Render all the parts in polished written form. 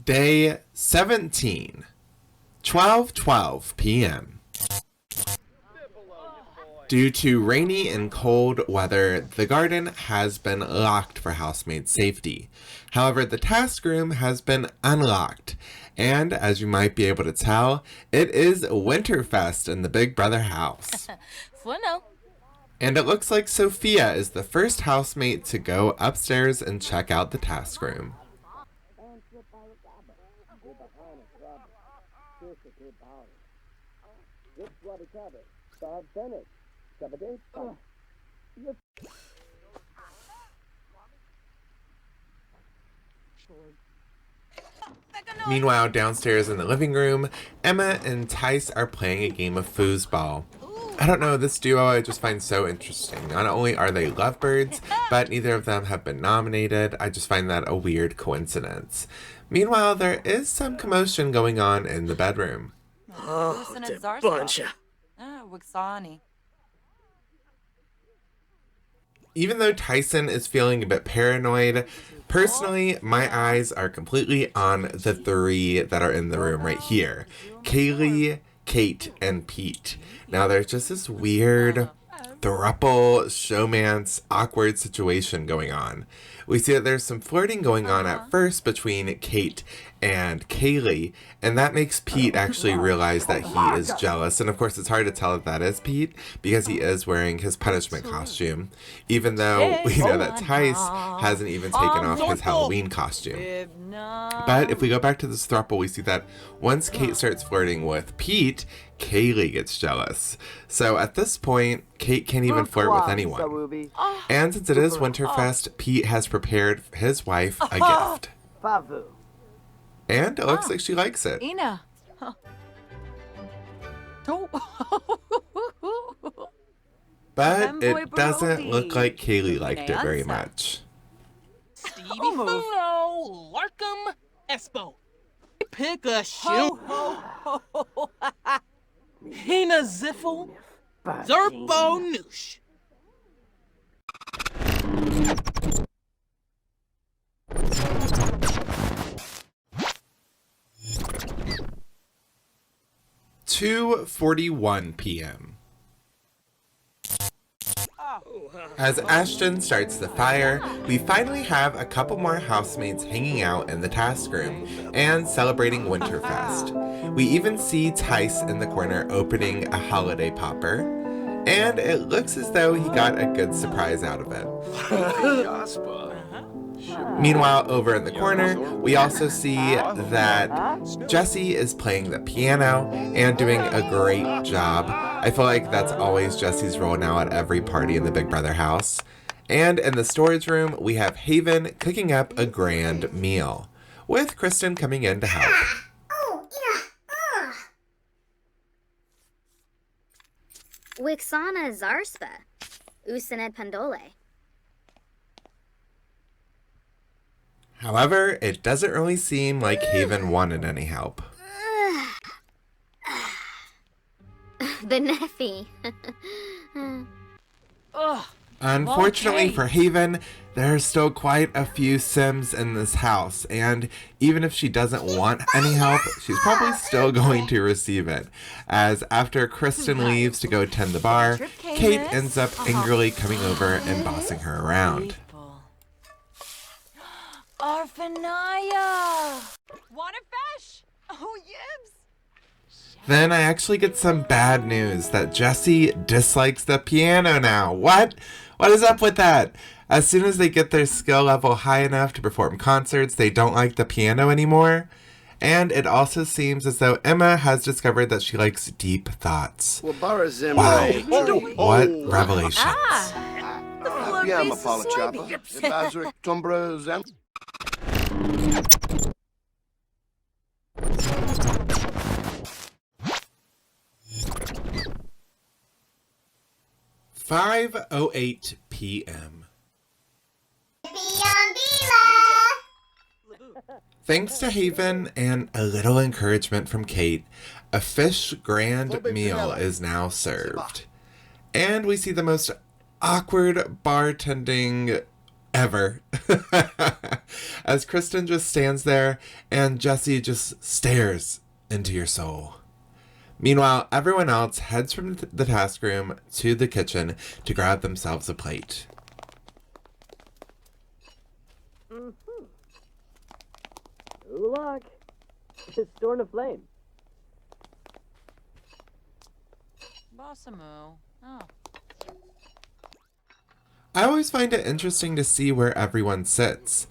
Day 17, 12:12 p.m. Due to rainy and cold weather, the garden has been locked for housemaid safety. However, the task room has been unlocked. And as you might be able to tell, it is Winterfest in the Big Brother house. Bueno. And it looks like Sophia is the first housemate to go upstairs and check out the task room. Meanwhile, downstairs in the living room, Emma and Tice are playing a game of foosball. I don't know, this duo I just find so interesting. Not only are they lovebirds, but neither of them have been nominated. I just find that a weird coincidence. Meanwhile, there is some commotion going on in the bedroom. Oh, it's a bunch of... Wixani. Even though Tyson is feeling a bit paranoid, personally, my eyes are completely on the three that are in the room right here. Kaylee, Kate, and Pete. Now, there's just this weird throuple, showmance, awkward situation going on. We see that there's some flirting going on at first between Kate and Kaylee, and that makes Pete actually realize that he is jealous. And of course, it's hard to tell if that is Pete because he is wearing his punishment costume, even though we know that Tice hasn't even taken off his Halloween costume. But if we go back to this throuple, we see that once Kate starts flirting with Pete, Kaylee gets jealous. So at this point, Kate can't even flirt with anyone. And since it is Winterfest, Pete has prepared his wife a gift. And it looks like she likes it. Ina. But it doesn't look like Kaylee liked it very much. Stevie Funo, Larkham, Espo. Pick a shoe. Hina Ziffle, Zerpo Noosh. (2:41 p.m.) As Ashton starts the fire, we finally have a couple more housemates hanging out in the task room and celebrating Winterfest. We even see Tice in the corner opening a holiday popper, and it looks as though he got a good surprise out of it. Meanwhile, over in the corner, we also see that Jessie is playing the piano and doing a great job. I feel like that's always Jessie's role now at every party in the Big Brother house. And in the storage room, we have Haven cooking up a grand meal, with Kristen coming in to help. Wixana Zarspa, Usaned Pandole. However, it doesn't really seem like Haven wanted any help. Benefi. Unfortunately for Haven, there are still quite a few Sims in this house, and even if she doesn't want any help, she's probably still going to receive it. As after Kristen leaves to go tend the bar, Kate ends up angrily coming over and bossing her around. Arfanaya! Waterfish! Oh, yibs! Then I actually get some bad news that Jessie dislikes the piano now. What? What is up with that? As soon as they get their skill level high enough to perform concerts, they don't like the piano anymore. And it also seems as though Emma has discovered that she likes deep thoughts. Wow, what revelations. (5:08 p.m.) Thanks to Haven and a little encouragement from Kate, a fish grand meal is now served. And we see the most awkward bartending ever. As Kristen just stands there and Jesse just stares into your soul. Meanwhile, everyone else heads from the task room to the kitchen to grab themselves a plate. Good luck. It's storing a flame. Bossamo. Oh. I always find it interesting to see where everyone sits.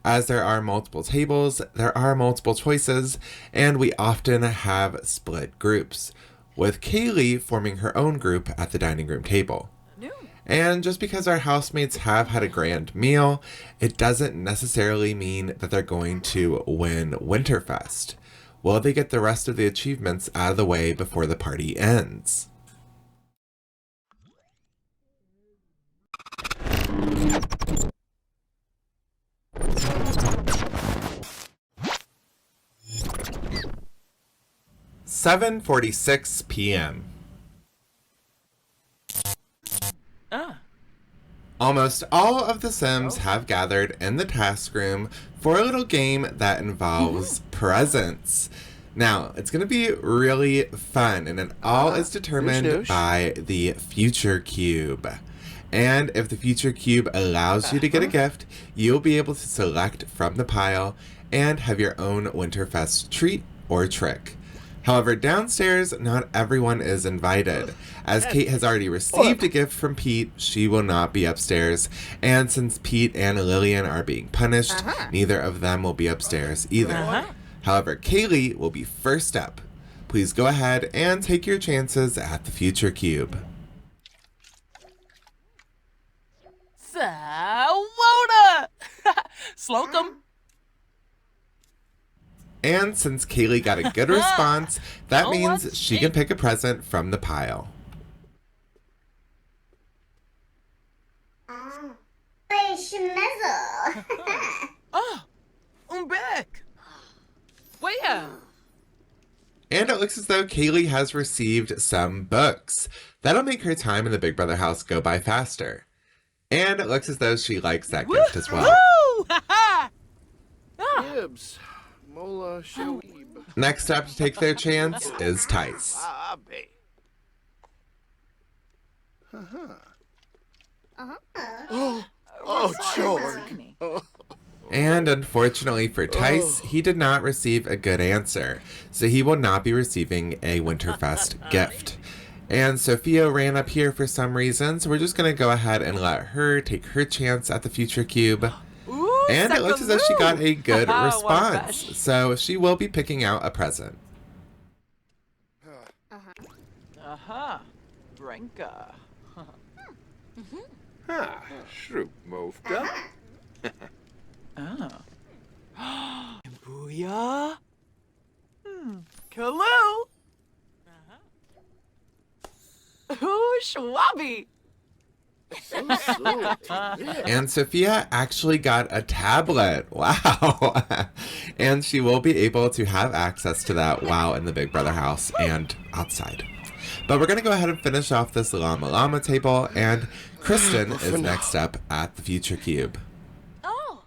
As there are multiple tables, there are multiple choices, and we often have split groups, with Kaylee forming her own group at the dining room table. And just because our housemates have had a grand meal, it doesn't necessarily mean that they're going to win Winterfest. Will they get the rest of the achievements out of the way before the party ends? "7:46 p.m. Almost all of the Sims have gathered in the task room for a little game that involves presents. Now, it's going to be really fun, and it all is determined by the future cube. And if the future cube allows you to get a gift, you'll be able to select from the pile and have your own Winterfest treat or trick. However, downstairs, not everyone is invited. As Kate has already received a gift from Pete, she will not be upstairs. And since Pete and Lillian are being punished, neither of them will be upstairs either. However, Kaylee will be first up. Please go ahead and take your chances at the future cube. Sawona! Slocum. And since Kaylee got a good response, that means she can pick a present from the pile. I'm back. Where? And it looks as though Kaylee has received some books. That'll make her time in the Big Brother house go by faster. And it looks as though she likes that gift as well. Woo! Gibbs. Mola Shoeib. Next up to take their chance is Tice. Oh, Jordan. And unfortunately for Tice, he did not receive a good answer, so he will not be receiving a Winterfest gift. And Sophia ran up here for some reason, so we're just going to go ahead and let her take her chance at the future cube. And it looks as though she got a good response, so she will be picking out a present. Brinka. Shroop Mofta. Booyah. Kalu. Ooh, Schwabby. And Sophia actually got a tablet. Wow. And she will be able to have access to that while in the Big Brother house and outside. But we're going to go ahead and finish off this Llama Llama table, and Kristen is next up at the future cube. Oh.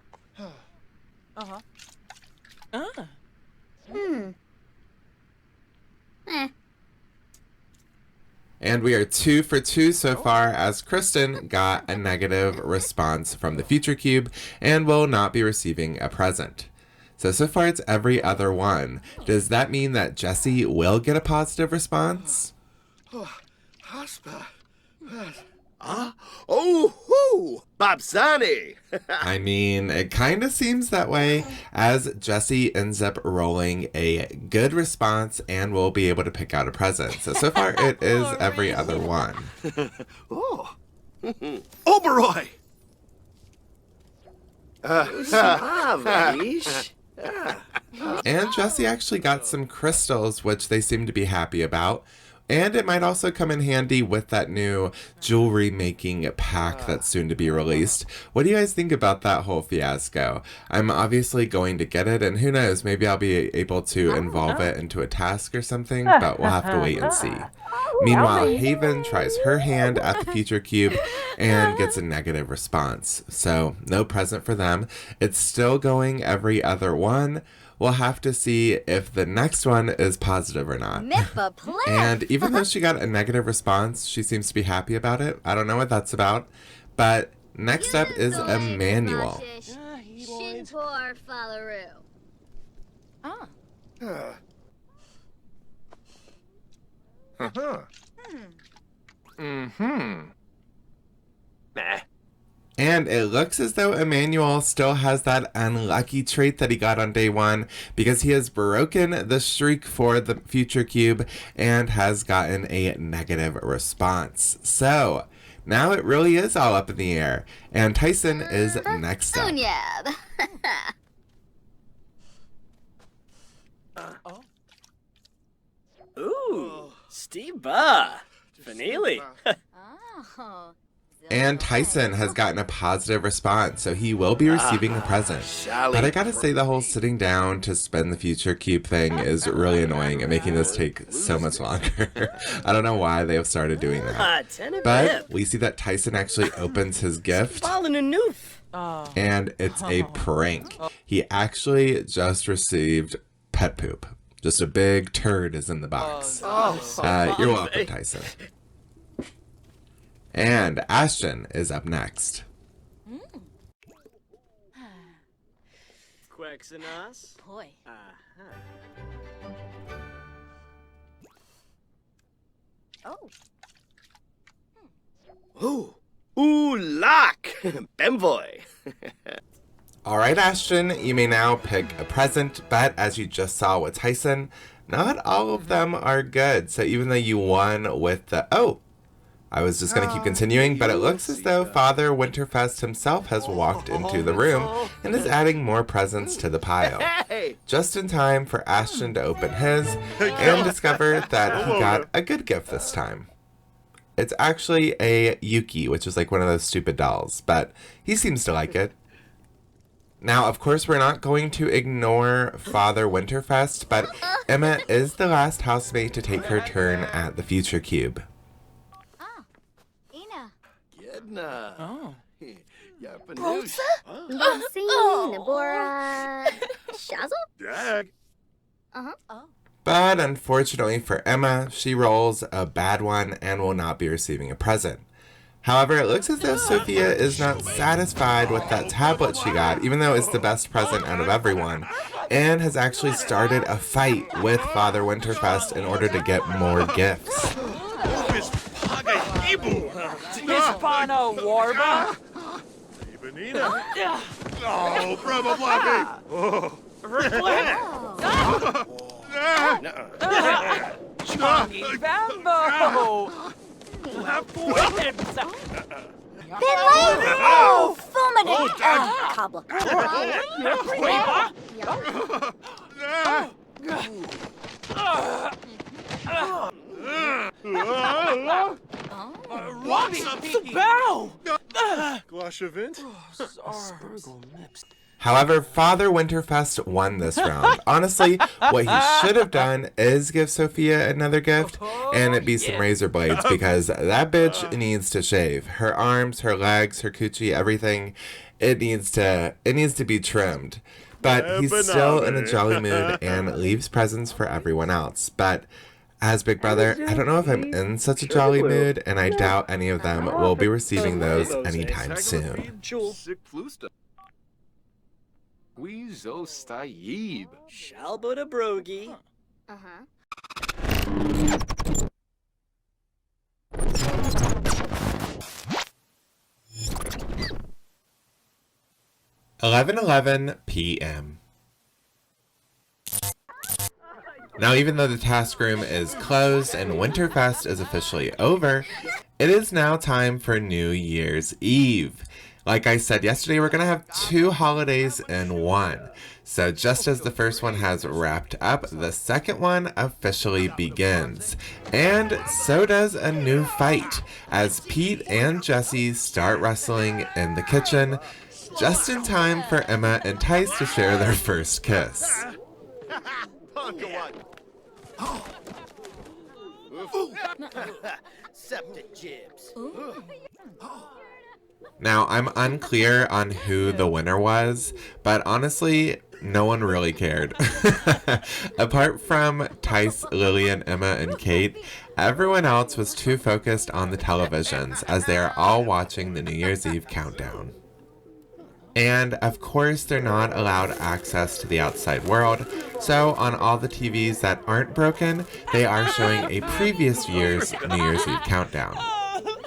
And we are 2 for 2 so far, as Kristen got a negative response from the future cube and will not be receiving a present. So far it's every other one. Does that mean that Jesse will get a positive response? Haspa. Oh, hoo! Babsani! I mean, it kind of seems that way, as Jesse ends up rolling a good response and will be able to pick out a present. So far it is every other one. Oh. Oberoi! And Jesse actually got some crystals, which they seem to be happy about. And it might also come in handy with that new jewelry making pack that's soon to be released. What do you guys think about that whole fiasco? I'm obviously going to get it, and who knows, maybe I'll be able to involve it into a task or something, but we'll have to wait and see. Meanwhile, Haven tries her hand at the future cube and gets a negative response. So no present for them. It's still going every other one. We'll have to see if the next one is positive or not. And even though she got a negative response, she seems to be happy about it. I don't know what that's about. But next up is a manual. And it looks as though Emmanuel still has that unlucky trait that he got on day one, because he has broken the streak for the future cube and has gotten a negative response. So now it really is all up in the air, and Tyson is next up. Ooh, Steva. Finale. And Tyson has gotten a positive response, so he will be receiving a present. But I gotta say, the whole sitting down to spend the future cube thing is really annoying and making this take so much longer. I don't know why they have started doing that. But we see that Tyson actually opens his gift, and it's a prank. He actually just received pet poop. Just a big turd is in the box. You're welcome, Tyson. And Ashton is up next. Quexenas. Boy. Ooh. Ooh, lock. Bemboy. All right, Ashton, you may now pick a present, but as you just saw with Tyson, not all of them are good. So even though you won with the... I was just going to keep continuing, but it looks as though Father Winterfest himself has walked into the room and is adding more presents to the pile. Just in time for Ashton to open his and discover that he got a good gift this time. It's actually a Yuki, which is like one of those stupid dolls, but he seems to like it. Now, of course, we're not going to ignore Father Winterfest, but Emma is the last housemate to take her turn at the future cube. Oh. But unfortunately for Emma, she rolls a bad one and will not be receiving a present. However, it looks as though Sophia is not satisfied with that tablet she got, even though it's the best present out of everyone, and has actually started a fight with Father Winterfest in order to get more gifts. Hispano Warba. Oh, bravo, Blackie! Oh. Chongy Bambo. Oh, fulminate! Cobbler. However, Father Winterfest won this round. Honestly, what he should have done is give Sophia another gift, and it be some razor blades, because that bitch needs to shave. Her arms, her legs, her coochie, everything, it needs to be trimmed. But he's still in a jolly mood and leaves presents for everyone else. But as Big Brother, I don't know if I'm in such a jolly mood, and I doubt any of them will be receiving those anytime soon. Shalboda Brogi. 11:11 p.m. Now, even though the task room is closed and Winterfest is officially over, it is now time for New Year's Eve. Like I said yesterday, we're going to have 2 holidays in one. So just as the first one has wrapped up, the second one officially begins. And so does a new fight, as Pete and Jesse start wrestling in the kitchen, just in time for Emma and Tice to share their first kiss. Septic jibs. Now, I'm unclear on who the winner was, but honestly, no one really cared. Apart from Tice, Lillian, Emma, and Kate, everyone else was too focused on the televisions as they are all watching the New Year's Eve countdown. And of course, they're not allowed access to the outside world, so on all the TVs that aren't broken, they are showing a previous year's New Year's Eve countdown.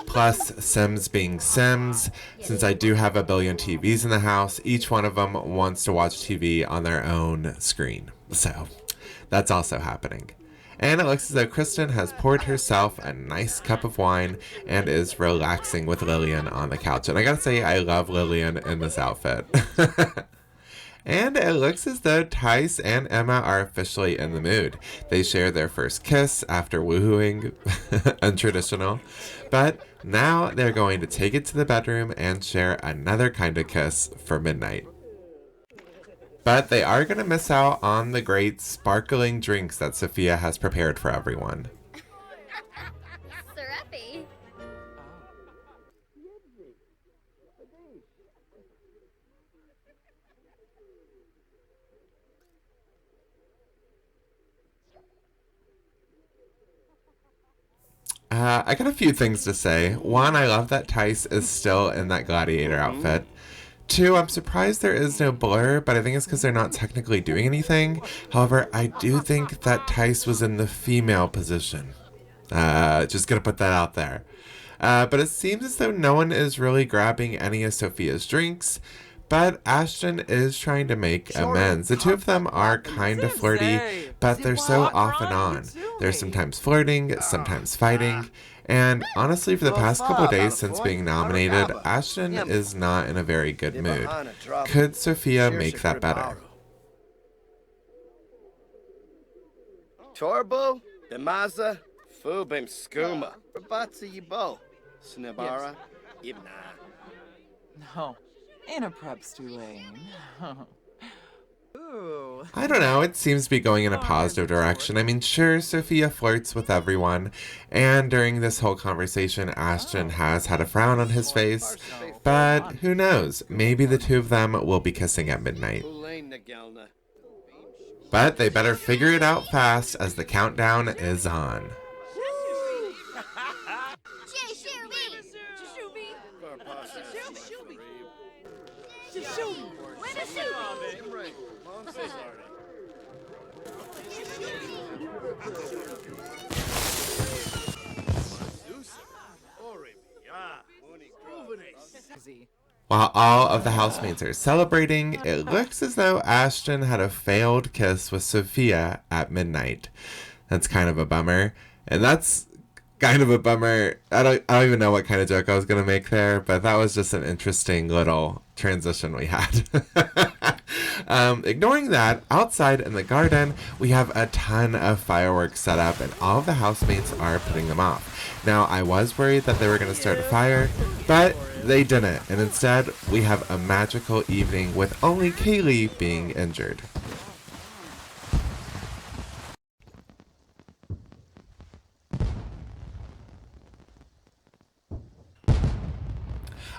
Plus, Sims being Sims, since I do have a billion TVs in the house, each one of them wants to watch TV on their own screen. So, that's also happening. And it looks as though Kristen has poured herself a nice cup of wine and is relaxing with Lillian on the couch. And I gotta say, I love Lillian in this outfit. And it looks as though Tice and Emma are officially in the mood. They share their first kiss after woohooing, untraditional. But now they're going to take it to the bedroom and share another kind of kiss for midnight. But they are going to miss out on the great sparkling drinks that Sophia has prepared for everyone. Syrupy. I got a few things to say. One, I love that Tice is still in that gladiator outfit. 2, I'm surprised there is no blur, but I think it's because they're not technically doing anything. However, I do think that Tice was in the female position. Just gonna put that out there. But it seems as though no one is really grabbing any of Sophia's drinks, but Ashton is trying to make amends. The two of them are kind of flirty, but they're so off and on. They're sometimes flirting, sometimes fighting, and honestly, for the past couple of days since being nominated, Ashton is not in a very good mood. Could Sophia make that better? Torbo, Demaza, Fubim Skuma, Rabatsa Yibo, Snibara, Ibna. No, ain't a prep's too late. Ooh. I don't know, it seems to be going in a positive direction. I mean, sure, Sophia flirts with everyone, and during this whole conversation, Ashton has had a frown on his face, but who knows, maybe the two of them will be kissing at midnight. But they better figure it out fast as the countdown is on. While all of the housemates are celebrating, it looks as though Ashton had a failed kiss with Sophia at midnight. That's kind of a bummer. And that's kind of a bummer. I don't even know what kind of joke I was going to make there, but that was just an interesting little transition we had. Ignoring that, outside in the garden, we have a ton of fireworks set up, and all of the housemates are putting them off. Now, I was worried that they were going to start a fire, but they didn't, and instead, we have a magical evening with only Kaylee being injured.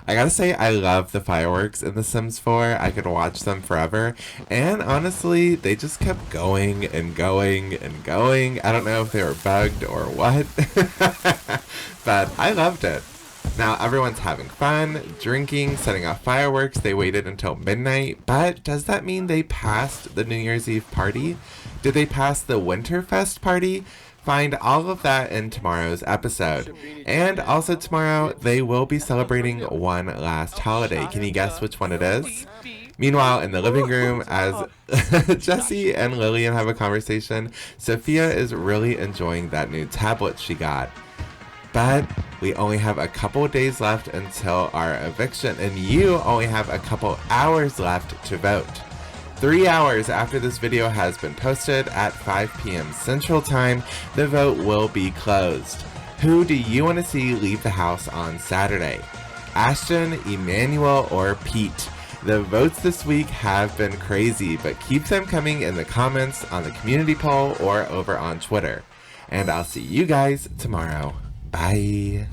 I gotta say, I love the fireworks in The Sims 4. I could watch them forever. And honestly, they just kept going and going and going. I don't know if they were bugged or what. But I loved it. Now, everyone's having fun, drinking, setting off fireworks. They waited until midnight. But does that mean they passed the New Year's Eve party? Did they pass the Winterfest party? Find all of that in tomorrow's episode. And also tomorrow, they will be celebrating one last holiday. Can you guess which one it is? Meanwhile, in the living room, as Jesse and Lillian have a conversation, Sophia is really enjoying that new tablet she got. But we only have a couple days left until our eviction, and you only have a couple hours left to vote. 3 hours after this video has been posted at 5 p.m. Central Time, the vote will be closed. Who do you want to see leave the house on Saturday? Ashton, Emmanuel, or Pete? The votes this week have been crazy, but keep them coming in the comments on the community poll or over on Twitter. And I'll see you guys tomorrow. Bye.